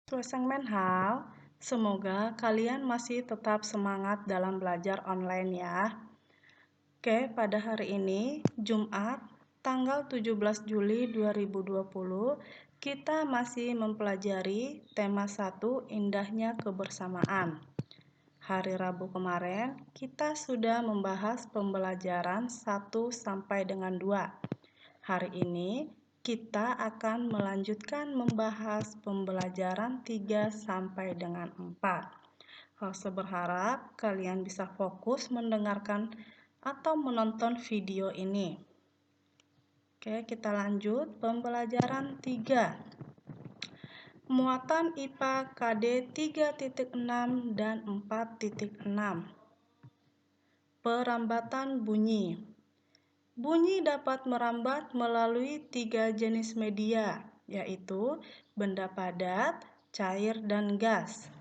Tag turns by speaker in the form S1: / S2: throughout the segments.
S1: Tuan Menhal, semoga kalian masih tetap semangat dalam belajar online ya. Oke, pada hari ini, Jumat, tanggal 17 Juli 2020, kita masih mempelajari tema 1, indahnya kebersamaan. Hari Rabu kemarin, kita sudah membahas pembelajaran 1 sampai dengan 2. Hari ini, kita akan melanjutkan membahas pembelajaran 3 sampai dengan 4. Saya berharap kalian bisa fokus mendengarkan atau menonton video ini. Oke, kita lanjut pembelajaran 3. Muatan IPA KD 3.6 dan 4.6. Perambatan bunyi. Bunyi dapat merambat melalui 3 jenis media, yaitu benda padat, cair, dan gas.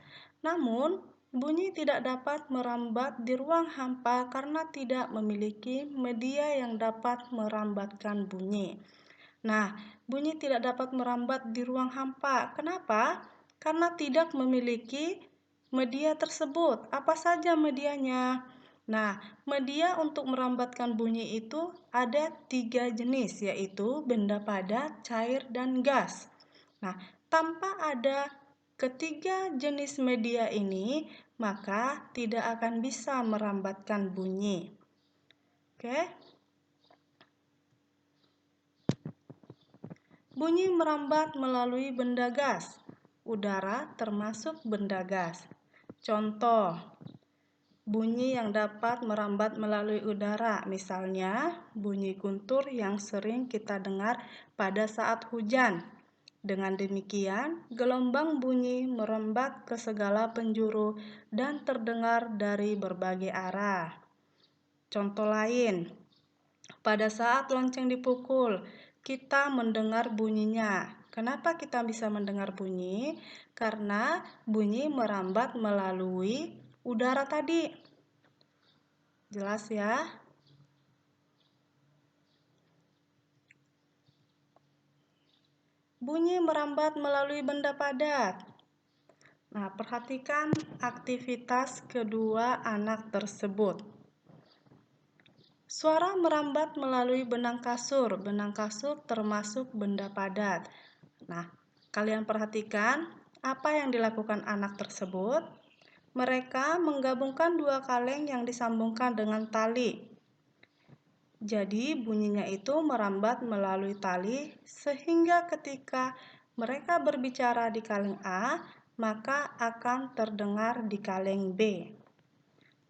S1: Namun, bunyi tidak dapat merambat di ruang hampa karena tidak memiliki media yang dapat merambatkan bunyi. Nah, bunyi tidak dapat merambat di ruang hampa. Kenapa? Karena tidak memiliki media tersebut. Apa saja medianya? Nah, media untuk merambatkan bunyi itu ada 3 jenis, yaitu benda padat, cair, dan gas. Nah, tanpa ada ketiga jenis media ini, maka tidak akan bisa merambatkan bunyi. Oke? Bunyi merambat melalui benda gas. Udara termasuk benda gas. Contoh, bunyi yang dapat merambat melalui udara, misalnya bunyi guntur yang sering kita dengar pada saat hujan. Dengan demikian, gelombang bunyi merambat ke segala penjuru dan terdengar dari berbagai arah. Contoh lain, pada saat lonceng dipukul, kita mendengar bunyinya. Kenapa kita bisa mendengar bunyi? Karena bunyi merambat melalui udara tadi. Jelas ya? Bunyi merambat melalui benda padat. Nah, perhatikan aktivitas kedua anak tersebut. Suara merambat melalui benang kasur. Benang kasur termasuk benda padat. Nah, kalian perhatikan apa yang dilakukan anak tersebut. Mereka menggabungkan 2 kaleng yang disambungkan dengan tali. Jadi bunyinya itu merambat melalui tali sehingga ketika mereka berbicara di kaleng A, maka akan terdengar di kaleng B.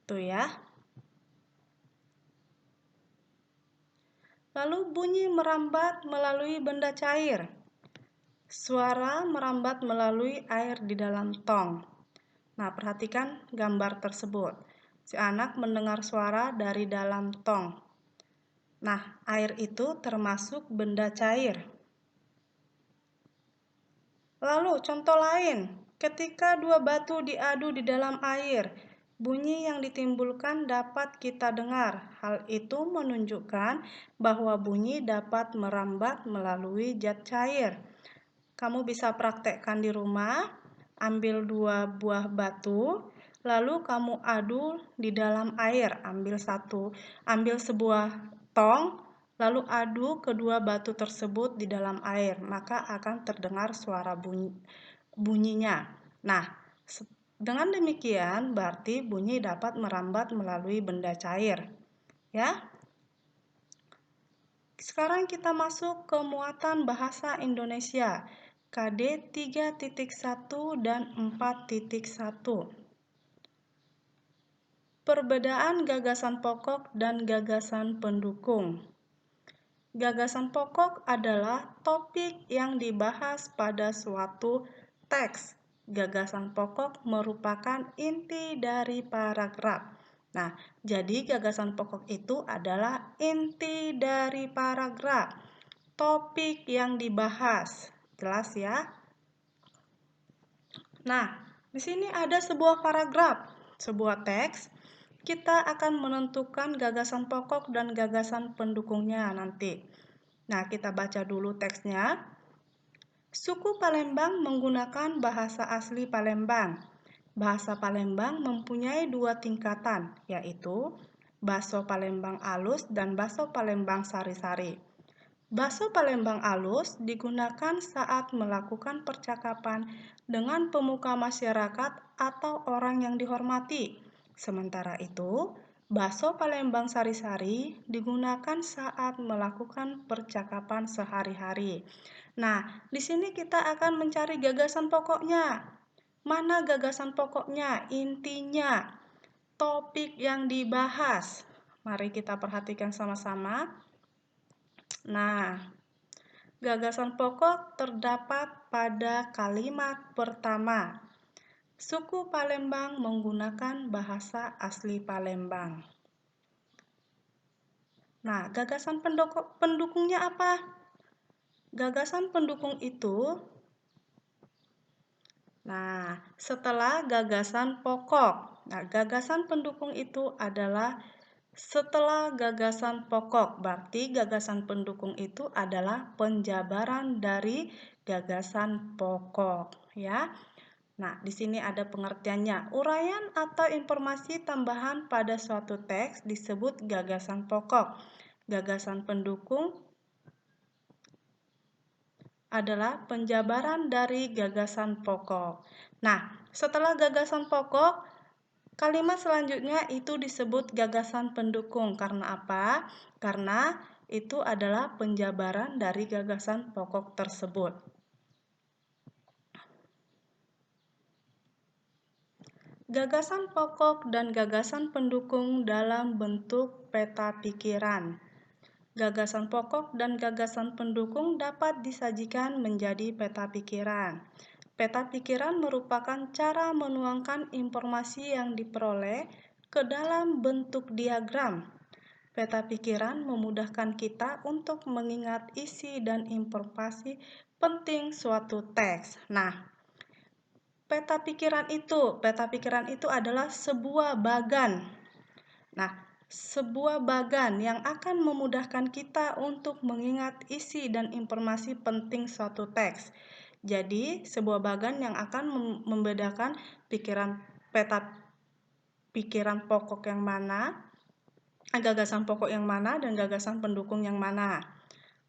S1: Tuh ya. Lalu bunyi merambat melalui benda cair. Suara merambat melalui air di dalam tong. Nah, perhatikan gambar tersebut. Si anak mendengar suara dari dalam tong. Nah, air itu termasuk benda cair. Lalu, contoh lain, ketika 2 batu diadu di dalam air, bunyi yang ditimbulkan dapat kita dengar. Hal itu menunjukkan bahwa bunyi dapat merambat melalui zat cair. Kamu bisa praktekkan di rumah, ambil 2 buah batu, lalu kamu adu di dalam air. Ambil sebuah tong, lalu adu kedua batu tersebut di dalam air, maka akan terdengar suara bunyinya. Nah, dengan demikian berarti bunyi dapat merambat melalui benda cair. Ya. Sekarang kita masuk ke muatan bahasa Indonesia. KD 3.1 dan 4.1. Perbedaan gagasan pokok dan gagasan pendukung. Gagasan pokok adalah topik yang dibahas pada suatu teks. Gagasan pokok merupakan inti dari paragraf. Nah, jadi gagasan pokok itu adalah inti dari paragraf. Topik yang dibahas. Jelas ya? Nah, di sini ada sebuah paragraf, sebuah teks. Kita akan menentukan gagasan pokok dan gagasan pendukungnya nanti. Nah, kita baca dulu teksnya. Suku Palembang menggunakan bahasa asli Palembang. Bahasa Palembang mempunyai dua tingkatan, yaitu Baso Palembang Alus dan Baso Palembang Sari-Sari. Baso Palembang Alus digunakan saat melakukan percakapan dengan pemuka masyarakat atau orang yang dihormati. Sementara itu, Baso Palembang Sari-Sari digunakan saat melakukan percakapan sehari-hari. Nah, di sini kita akan mencari gagasan pokoknya. Mana gagasan pokoknya, intinya, topik yang dibahas? Mari kita perhatikan sama-sama. Nah, gagasan pokok terdapat pada kalimat pertama. Suku Palembang menggunakan bahasa asli Palembang. Nah, gagasan pendukungnya apa? Gagasan pendukung itu, setelah gagasan pokok. Nah, gagasan pendukung itu adalah setelah gagasan pokok, berarti gagasan pendukung itu adalah penjabaran dari gagasan pokok, ya. Nah, di sini ada pengertiannya. Uraian atau informasi tambahan pada suatu teks disebut gagasan pokok. Gagasan pendukung adalah penjabaran dari gagasan pokok. Nah, setelah gagasan pokok, kalimat selanjutnya itu disebut gagasan pendukung. Karena apa? Karena itu adalah penjabaran dari gagasan pokok tersebut. Gagasan pokok dan gagasan pendukung dalam bentuk peta pikiran. Gagasan pokok dan gagasan pendukung dapat disajikan menjadi peta pikiran. Peta pikiran merupakan cara menuangkan informasi yang diperoleh ke dalam bentuk diagram. Peta pikiran memudahkan kita untuk mengingat isi dan informasi penting suatu teks. Nah, peta pikiran itu adalah sebuah bagan. Nah, sebuah bagan yang akan memudahkan kita untuk mengingat isi dan informasi penting suatu teks. Jadi, sebuah bagan yang akan membedakan peta pikiran pokok yang mana, gagasan pokok yang mana, dan gagasan pendukung yang mana.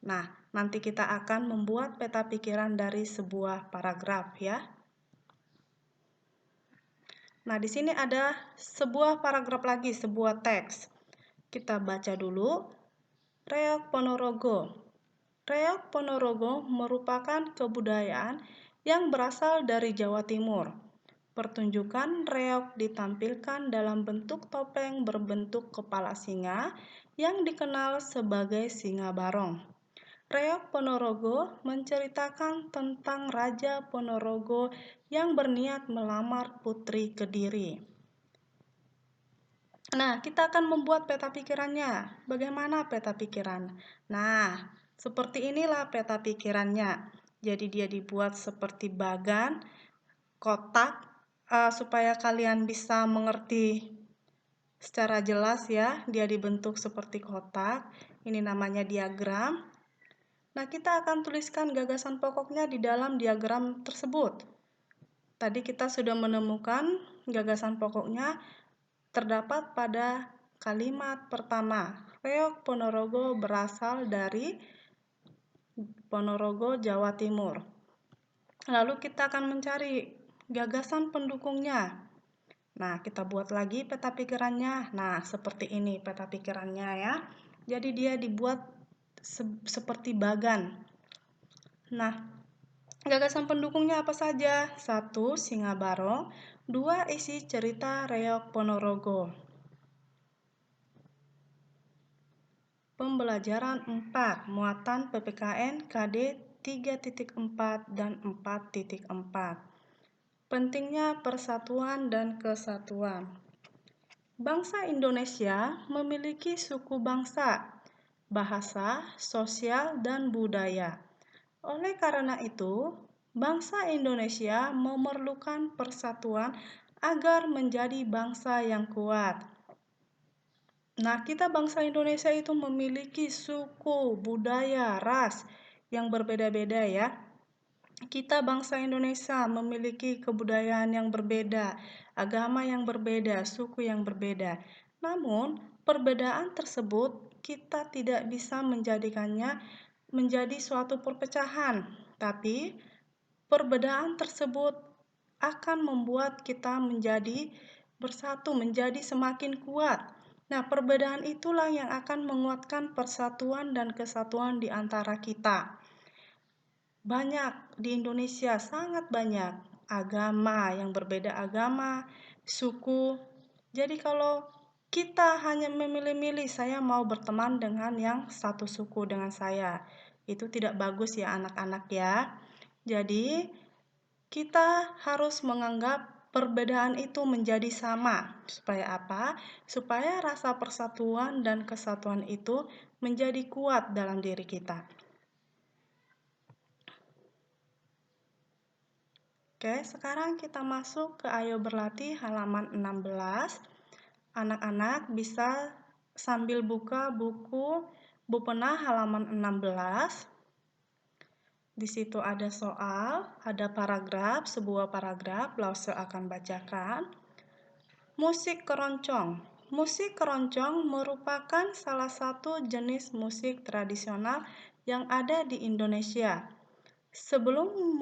S1: Nah, nanti kita akan membuat peta pikiran dari sebuah paragraf, ya. Nah, di sini ada sebuah paragraf lagi, sebuah teks. Kita baca dulu. Reog Ponorogo. Reog Ponorogo merupakan kebudayaan yang berasal dari Jawa Timur. Pertunjukan reog ditampilkan dalam bentuk topeng berbentuk kepala singa yang dikenal sebagai singa barong. Reog Ponorogo menceritakan tentang Raja Ponorogo yang berniat melamar Putri Kediri. Nah, kita akan membuat peta pikirannya. Bagaimana peta pikiran? Nah, seperti inilah peta pikirannya. Jadi dia dibuat seperti bagan, kotak, supaya kalian bisa mengerti secara jelas ya. Dia dibentuk seperti kotak. Ini namanya diagram. Nah, kita akan tuliskan gagasan pokoknya di dalam diagram tersebut. Tadi kita sudah menemukan gagasan pokoknya terdapat pada kalimat pertama. Reog Ponorogo berasal dari Ponorogo, Jawa Timur. Lalu kita akan mencari gagasan pendukungnya. Nah, kita buat lagi peta pikirannya. Nah, seperti ini peta pikirannya ya. Jadi dia dibuat seperti bagan. Nah, gagasan pendukungnya apa saja? 1. Singa Barong. 2. Isi cerita Reog Ponorogo. Pembelajaran 4. Muatan PPKN KD 3.4 dan 4.4. Pentingnya persatuan dan kesatuan. Bangsa Indonesia memiliki suku bangsa, bahasa, sosial, dan budaya. Oleh karena itu, bangsa Indonesia memerlukan persatuan agar menjadi bangsa yang kuat. Nah, kita bangsa Indonesia itu memiliki suku, budaya, ras yang berbeda-beda ya. kita bangsa Indonesia memiliki kebudayaan yang berbeda, agama yang berbeda, suku yang berbeda. Namun, perbedaan tersebut kita tidak bisa menjadikannya menjadi suatu perpecahan, tapi perbedaan tersebut akan membuat kita menjadi bersatu, menjadi semakin kuat. Nah, perbedaan itulah yang akan menguatkan persatuan dan kesatuan di antara kita. Banyak di Indonesia, sangat banyak agama yang berbeda agama, suku. Jadi kalau kita hanya memilih-milih saya mau berteman dengan yang satu suku dengan saya, itu tidak bagus ya anak-anak ya. Jadi kita harus menganggap perbedaan itu menjadi sama. Supaya apa? Supaya rasa persatuan dan kesatuan itu menjadi kuat dalam diri kita. Oke, sekarang kita masuk ke Ayo Berlatih halaman 16. Anak-anak bisa sambil buka buku Bupena halaman 16. Di situ ada soal, ada paragraf, sebuah paragraf, Lause akan bacakan. Musik keroncong. Musik keroncong merupakan salah satu jenis musik tradisional yang ada di Indonesia. Sebelum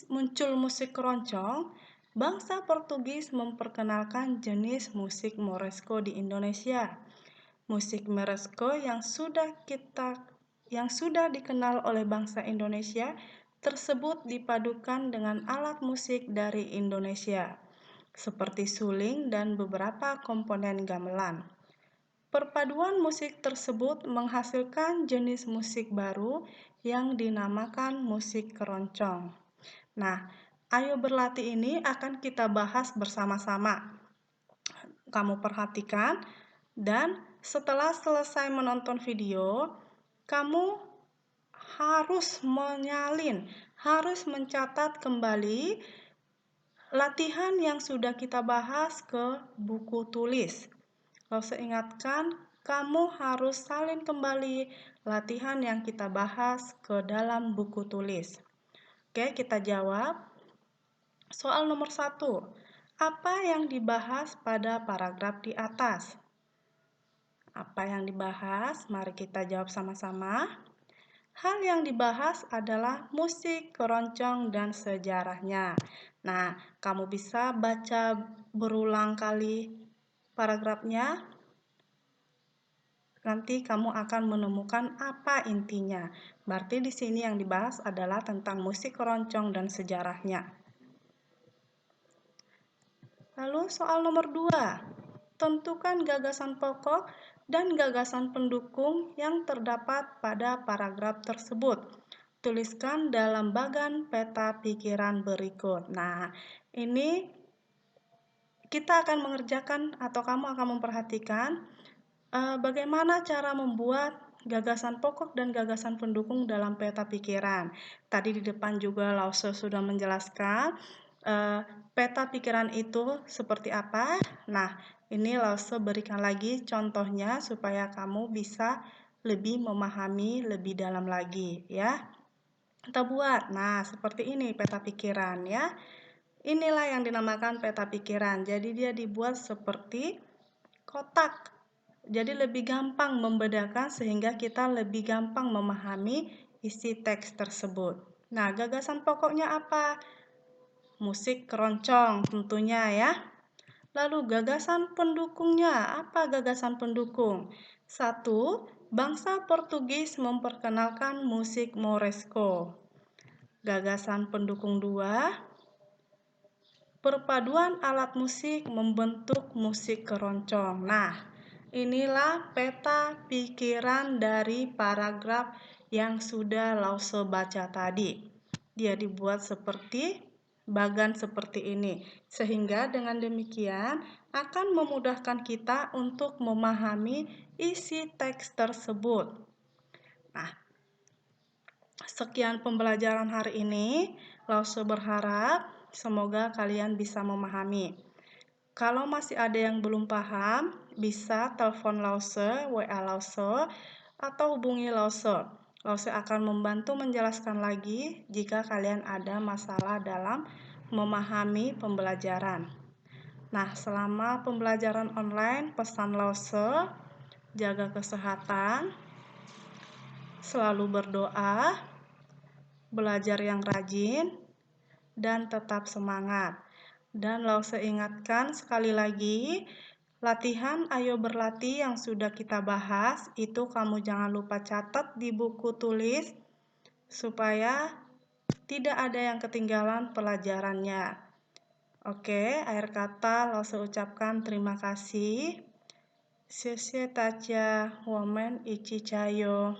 S1: muncul musik keroncong, bangsa Portugis memperkenalkan jenis musik Morisco di Indonesia. Musik Morisco yang sudah dikenal oleh bangsa Indonesia tersebut dipadukan dengan alat musik dari Indonesia, seperti suling dan beberapa komponen gamelan. Perpaduan musik tersebut menghasilkan jenis musik baru yang dinamakan musik keroncong. Nah, Ayo Berlatih ini akan kita bahas bersama-sama. Kamu perhatikan dan setelah selesai menonton video, kamu harus menyalin, harus mencatat kembali latihan yang sudah kita bahas ke buku tulis. Kalau saya ingatkan, kamu harus salin kembali latihan yang kita bahas ke dalam buku tulis. Oke, kita jawab. Soal nomor 1. Apa yang dibahas pada paragraf di atas? Apa yang dibahas? Mari kita jawab sama-sama. Hal yang dibahas adalah musik keroncong dan sejarahnya. Nah, kamu bisa baca berulang kali paragrafnya. Nanti kamu akan menemukan apa intinya. Berarti di sini yang dibahas adalah tentang musik keroncong dan sejarahnya. Lalu soal nomor 2. Tentukan gagasan pokok dan gagasan pendukung yang terdapat pada paragraf tersebut. Tuliskan dalam bagan peta pikiran berikut. Nah, ini kita akan mengerjakan atau kamu akan memperhatikan bagaimana cara membuat gagasan pokok dan gagasan pendukung dalam peta pikiran. Tadi di depan juga Lause sudah menjelaskan peta pikiran itu seperti apa. Nah, ini Lause berikan lagi contohnya supaya kamu bisa lebih memahami lebih dalam lagi ya. Kita buat. Nah, seperti ini peta pikiran ya. Inilah yang dinamakan peta pikiran. Jadi dia dibuat seperti kotak. Jadi lebih gampang membedakan sehingga kita lebih gampang memahami isi teks tersebut. Nah, gagasan pokoknya apa? Musik keroncong tentunya ya. Lalu gagasan pendukungnya, apa gagasan pendukung? 1. Bangsa Portugis memperkenalkan musik Morisco. Gagasan pendukung 2. Perpaduan alat musik membentuk musik keroncong. Nah, inilah peta pikiran dari paragraf yang sudah Lause baca tadi. Dia dibuat seperti bagan seperti ini. Sehingga dengan demikian akan memudahkan kita untuk memahami isi teks tersebut. Nah, sekian pembelajaran hari ini. Lause berharap semoga kalian bisa memahami. Kalau masih ada yang belum paham, bisa telepon Lause, WA Lause, atau hubungi Lause. Lause akan membantu menjelaskan lagi jika kalian ada masalah dalam memahami pembelajaran. Nah, selama pembelajaran online, pesan Lause, jaga kesehatan, selalu berdoa, belajar yang rajin, dan tetap semangat. Dan Lause ingatkan sekali lagi, latihan ayo berlatih yang sudah kita bahas, itu kamu jangan lupa catat di buku tulis, supaya tidak ada yang ketinggalan pelajarannya. Oke, akhir kata Lause ucapkan terima kasih. 谢谢大家，我们一起加油。